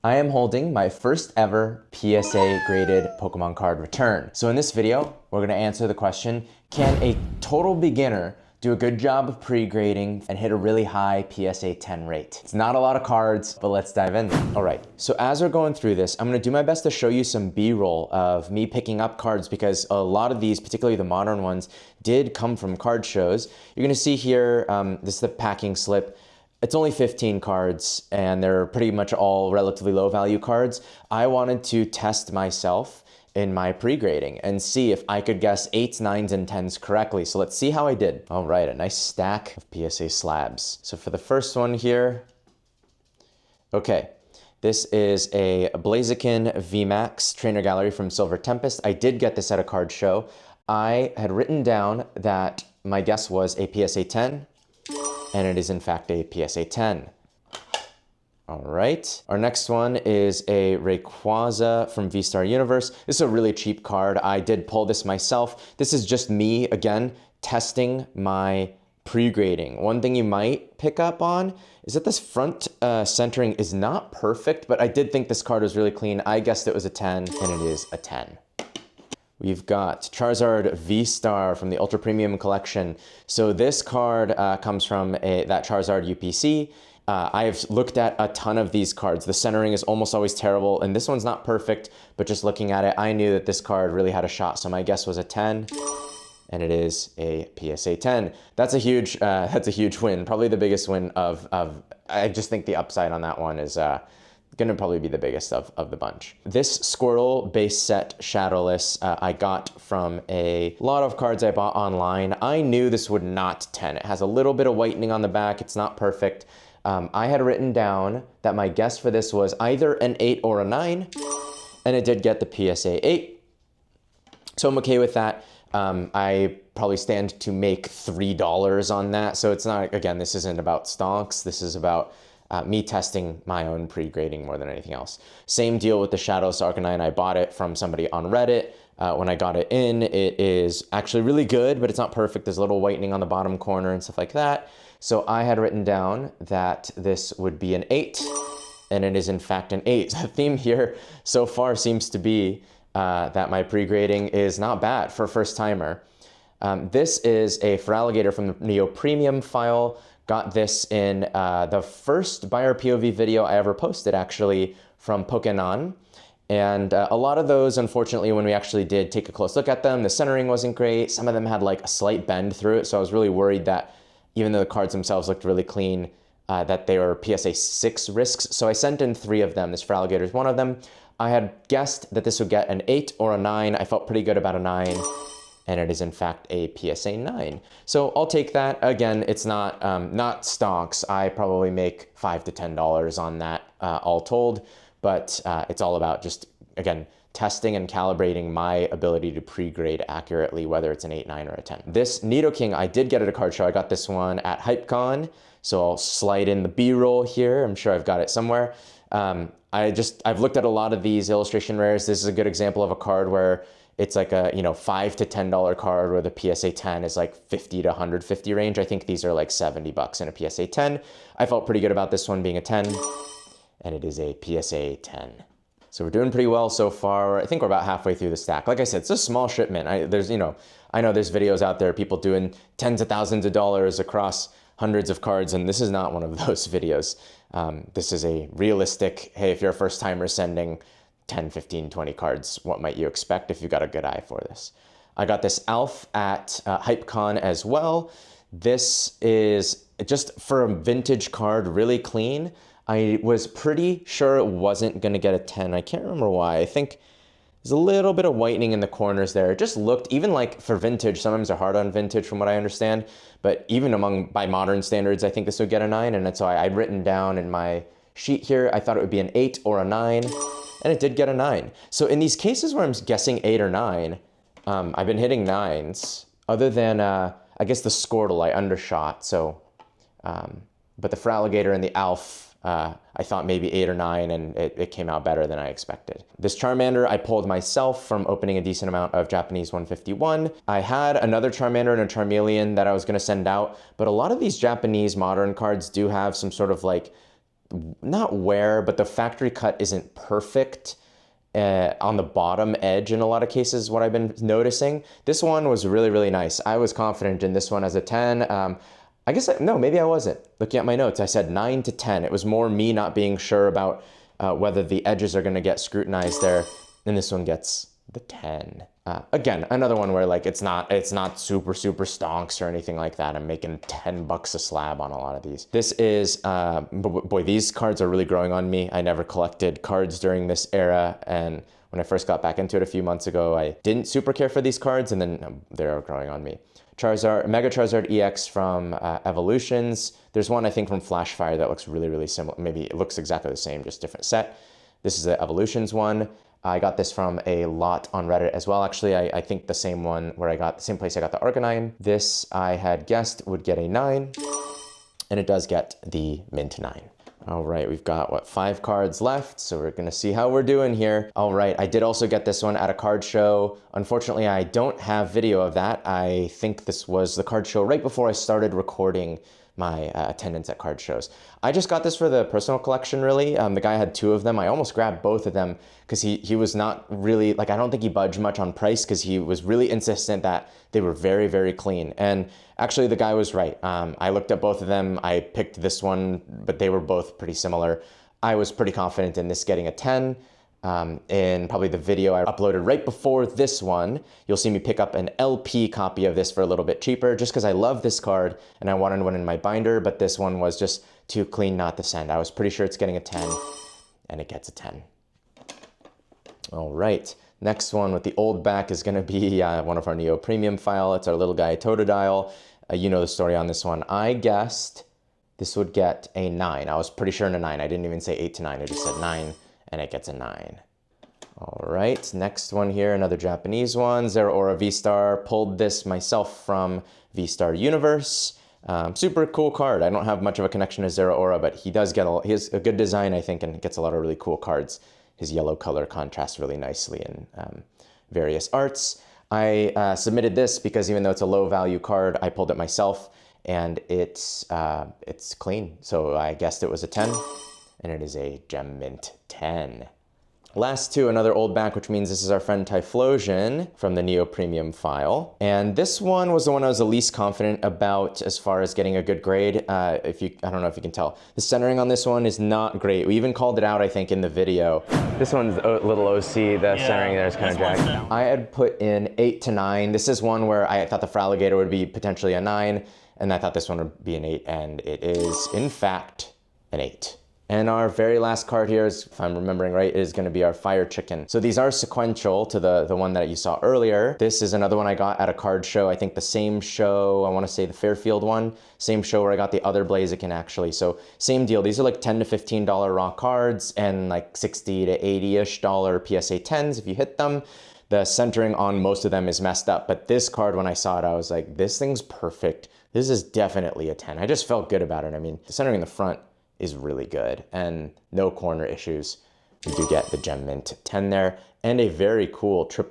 I am holding my first ever PSA graded Pokemon card return. So in this video, we're gonna answer the question, can a total beginner do a good job of pre-grading and hit a really high PSA 10 rate? It's not a lot of cards, but let's dive in. All right, so as we're going through this, I'm gonna do my best to show you some B-roll of me picking up cards because a lot of these, particularly the modern ones, did come from card shows. You're gonna see here, this is the packing slip. It's only 15 cards and they're pretty much all relatively low value cards. I wanted to test myself in my pre-grading and see if I could guess 8s, 9s, and 10s correctly. So let's see how I did. All right, a nice stack of PSA slabs. So for the first one here, okay, this is a Blaziken VMAX Trainer Gallery from Silver Tempest. I did get this at a card show. I had written down that my guess was a PSA 10, and it is in fact a PSA 10. All right, our next one is a Rayquaza from V-Star Universe. This is a really cheap card. I did pull this myself. This is just me, again, testing my pre-grading. One thing you might pick up on is that this front centering is not perfect, but I did think this card was really clean. I guessed it was a 10, and it is a 10. We've got Charizard V-Star from the Ultra Premium Collection. So this card comes from that Charizard UPC. I've looked at a ton of these cards. The centering is almost always terrible, and this one's not perfect, but just looking at it, I knew that this card really had a shot. So my guess was a 10, and it is a PSA 10. That's a huge win. Probably the biggest win of I just think the upside on that one is gonna probably be the biggest of the bunch. This Squirtle base set Shadowless I got from a lot of cards I bought online. I knew this would not 10. It has a little bit of whitening on the back. It's not perfect. I had written down that my guess for this was either an 8 or a 9, and it did get the PSA 8. So I'm okay with that. I probably stand to make $3 on that. So it's not, again, this isn't about stonks. This is about me testing my own pre-grading more than anything else. Same deal with the Shadowless Arcanine. I bought it from somebody on Reddit. When I got it in, it is actually really good, but it's not perfect. There's a little whitening on the bottom corner and stuff like that. So I had written down that this would be an 8, and it is in fact an 8. The theme here so far seems to be that my pre-grading is not bad for a first timer. This is a Feraligatr from the Neo Premium file. Got this in the first buyer POV video I ever posted, actually, from Pokemon. And a lot of those, unfortunately, when we actually did take a close look at them, the centering wasn't great. Some of them had like a slight bend through it. So I was really worried that even though the cards themselves looked really clean, that they were PSA 6 risks. So I sent in 3 of them. This Feraligatr is one of them. I had guessed that this would get an 8 or a 9. I felt pretty good about a 9. And it is in fact a PSA 9. So I'll take that. Again, it's not stonks. I probably make $5 to $10 on that all told, but it's all about just, again, testing and calibrating my ability to pre-grade accurately, whether it's an 8, 9, or a 10. This Nidoking, I did get at a card show. I got this one at HypeCon, so I'll slide in the B-roll here. I'm sure I've got it somewhere. I've looked at a lot of these illustration rares. This is a good example of a card where it's like a, $5 to $10 card where the PSA 10 is like 50 to 150 range. I think these are like $70 in a PSA 10. I felt pretty good about this one being a 10, and it is a PSA 10. So we're doing pretty well so far. I think we're about halfway through the stack. Like I said, it's a small shipment. I know there's videos out there, people doing tens of thousands of dollars across hundreds of cards, and this is not one of those videos. This is a realistic, hey, if you're a first timer sending 10, 15, 20 cards, what might you expect if you got a good eye for this? I got this Alf at HypeCon as well. This is just for a vintage card, really clean. I was pretty sure it wasn't gonna get a 10. I can't remember why. I think there's a little bit of whitening in the corners there. It just looked, even like for vintage, sometimes they're hard on vintage from what I understand, but even by modern standards, I think this would get a 9. And so I'd written down in my sheet here, I thought it would be an 8 or a 9. And it did get a 9. So in these cases where I'm guessing 8 or 9, I've been hitting 9s, other than, I guess the Squirtle I undershot. So, but the Feraligatr and the Alf, I thought maybe 8 or 9, and it came out better than I expected. This Charmander I pulled myself from opening a decent amount of Japanese 151. I had another Charmander and a Charmeleon that I was gonna send out, but a lot of these Japanese modern cards do have some sort of like not wear, but the factory cut isn't perfect on the bottom edge in a lot of cases, what I've been noticing. This one was really, really nice. I was confident in this one as a 10. I guess, no, maybe I wasn't. Looking at my notes, I said 9 to 10. It was more me not being sure about whether the edges are gonna get scrutinized there. And this one gets the 10. Again, another one where like it's not super stonks or anything like that. I'm making 10 bucks a slab on a lot of these. This is, boy, these cards are really growing on me. I never collected cards during this era, and when I first got back into it a few months ago, I didn't super care for these cards, and then they're growing on me. Charizard, Mega Charizard EX from Evolutions. There's one I think from Flashfire that looks really, really similar. Maybe it looks exactly the same, just different set. This is the Evolutions one. I got this from a lot on Reddit as well. Actually, I think the same one where the same place I got the Arcanine. This I had guessed would get a 9, and it does get the Mint 9. All right, we've got, what, 5 cards left, so we're gonna see how we're doing here. All right, I did also get this one at a card show. Unfortunately, I don't have video of that. I think this was the card show right before I started recording my attendance at card shows. I just got this for the personal collection, really. The guy had 2 of them. I almost grabbed both of them because he was not really, like, I don't think he budged much on price because he was really insistent that they were very, very clean. And actually the guy was right. I looked at both of them. I picked this one, but they were both pretty similar. I was pretty confident in this getting a 10. In probably the video I uploaded right before this one, you'll see me pick up an LP copy of this for a little bit cheaper just because I love this card and I wanted one in my binder, but this one was just too clean not to send. I was pretty sure it's getting a 10, and it gets a 10. All right, next one with the old back is gonna be one of our Neo Premium file. It's our little guy Totodile. You know the story on this one. I guessed this would get a 9. I was pretty sure in a 9. I didn't even say 8 to 9, I just said 9. And it gets a 9. All right, next one here, another Japanese one, Zeraora V-Star. Pulled this myself from V-Star Universe. Super cool card. I don't have much of a connection to Zeraora, but he has a good design, I think, and gets a lot of really cool cards. His yellow color contrasts really nicely in various arts. I submitted this because even though it's a low value card, I pulled it myself, and it's clean. So I guessed it was a 10. And it is a Gem Mint 10. Last 2, another old back, which means this is our friend Typhlosion from the Neo Premium file. And this one was the one I was the least confident about as far as getting a good grade. I don't know if you can tell. The centering on this one is not great. We even called it out, I think, in the video. This one's a little OC, the centering there is kind of jagged. I had put in 8 to 9. This is one where I thought the Feraligatr would be potentially a 9, and I thought this one would be an 8, and it is, in fact, an 8. And our very last card here is, if I'm remembering right, is gonna be our Fire Chicken. So these are sequential to the one that you saw earlier. This is another one I got at a card show. I think the same show, I wanna say the Fairfield one, same show where I got the other Blaziken actually. So same deal, these are like $10 to $15 raw cards and like $60 to $80-ish PSA 10s if you hit them. The centering on most of them is messed up, but this card, when I saw it, I was like, this thing's perfect. This is definitely a 10. I just felt good about it. I mean, the centering in the front is really good and no corner issues. We do get the Gem Mint 10 there and a very cool 000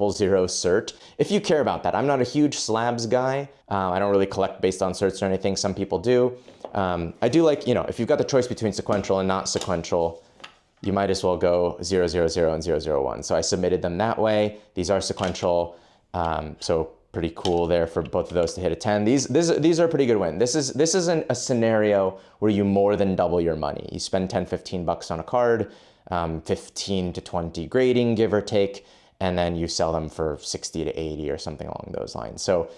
cert. If you care about that, I'm not a huge slabs guy. I don't really collect based on certs or anything. Some people do. I do like, if you've got the choice between sequential and not sequential, you might as well go 000 and 001. So I submitted them that way. These are sequential. So pretty cool there for both of those to hit a 10. These are a pretty good win. This isn't a scenario where you more than double your money. You spend 10, 15 bucks on a card, 15 to 20 grading, give or take, and then you sell them for 60 to 80 or something along those lines. So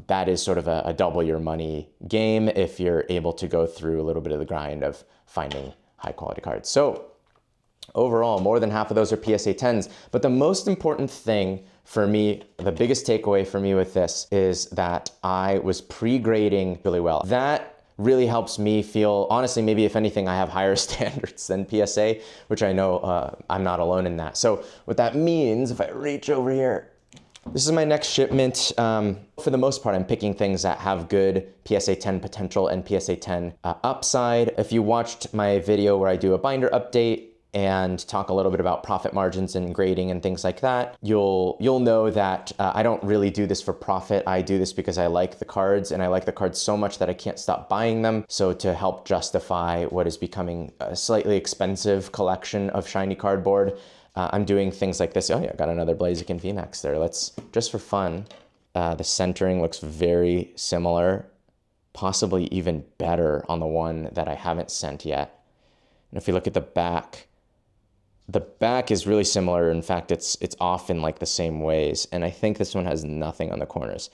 that is sort of a double your money game if you're able to go through a little bit of the grind of finding high quality cards. So overall, more than half of those are PSA 10s. But the most important thing for me, the biggest takeaway for me with this is that I was pre-grading really well. That really helps me feel, honestly, maybe if anything, I have higher standards than PSA, which I know I'm not alone in that. So what that means, if I reach over here, this is my next shipment. For the most part, I'm picking things that have good PSA 10 potential and PSA 10 upside. If you watched my video where I do a binder update, and talk a little bit about profit margins and grading and things like that, you'll know that I don't really do this for profit. I do this because I like the cards, and I like the cards so much that I can't stop buying them. So to help justify what is becoming a slightly expensive collection of shiny cardboard, I'm doing things like this. Oh yeah, I got another Blaziken VMAX there. Let's, just for fun, the centering looks very similar, possibly even better on the one that I haven't sent yet. And if you look at the back is really similar. In fact, it's off in like the same ways. And I think this one has nothing on the corners.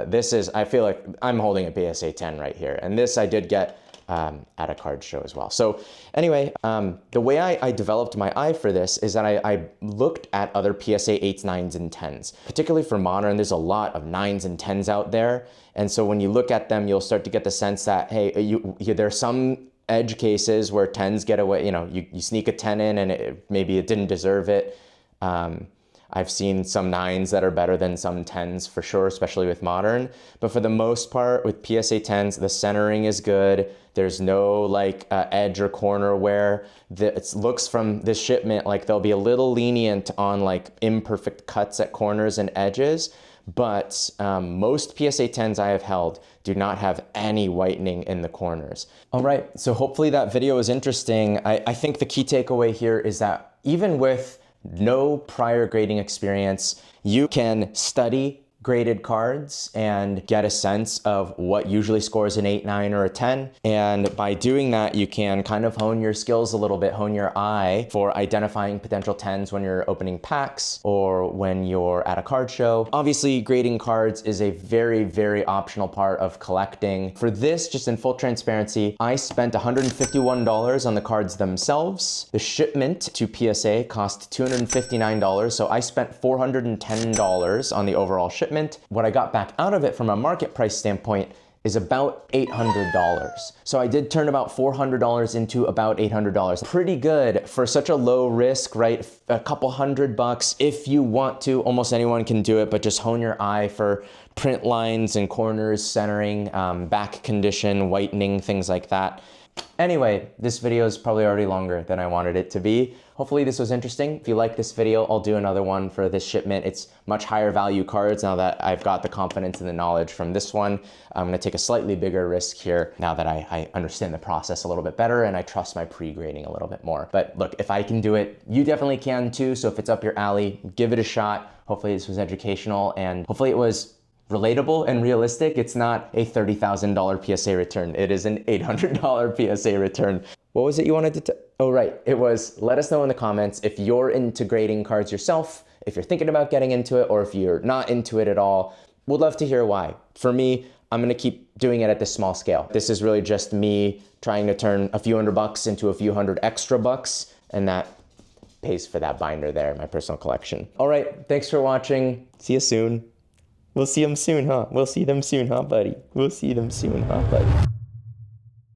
This is, I feel like I'm holding a PSA 10 right here. And this I did get at a card show as well. So anyway, the way I developed my eye for this is that I looked at other PSA 8s, 9s, and 10s. Particularly for modern, there's a lot of 9s and 10s out there. And so when you look at them, you'll start to get the sense that, hey, there's some edge cases where 10s get away, you sneak a 10 in and maybe it didn't deserve it. I've seen some 9s that are better than some 10s for sure, especially with modern. But for the most part, with PSA 10s, the centering is good. There's no like edge or corner wear. It looks from this shipment like they'll be a little lenient on like imperfect cuts at corners and edges. But most PSA 10s I have held do not have any whitening in the corners. All right, so hopefully that video was interesting. I think the key takeaway here is that even with no prior grading experience, you can study graded cards and get a sense of what usually scores an 8, 9, or a 10. And by doing that, you can kind of hone your skills a little bit, hone your eye for identifying potential 10s when you're opening packs or when you're at a card show. Obviously, grading cards is a very, very optional part of collecting. For this, just in full transparency, I spent $151 on the cards themselves. The shipment to PSA cost $259, so I spent $410 on the overall shipment. What I got back out of it from a market price standpoint is about $800. So I did turn about $400 into about $800. Pretty good for such a low risk, right? A couple $100. If you want to, almost anyone can do it, but just hone your eye for print lines and corners, centering, back condition, whitening, things like that. Anyway, this video is probably already longer than I wanted it to be. Hopefully this was interesting. If you like this video, I'll do another one for this shipment. It's much higher value cards now that I've got the confidence and the knowledge from this one. I'm gonna take a slightly bigger risk here now that I understand the process a little bit better and I trust my pre-grading a little bit more. But look, if I can do it, you definitely can too. So if it's up your alley, give it a shot. Hopefully this was educational and hopefully it was relatable and realistic. It's not a $30,000 PSA return. It is an $800 PSA return. What was it you wanted to oh, right. It was, let us know in the comments if you're into grading cards yourself, if you're thinking about getting into it, or if you're not into it at all. We'd love to hear why. For me, I'm gonna keep doing it at this small scale. This is really just me trying to turn a few $100 into a few hundred extra bucks, and that pays for that binder there, my personal collection. All right, thanks for watching. See you soon. We'll see them soon, huh? We'll see them soon, huh, buddy? We'll see them soon, huh, buddy?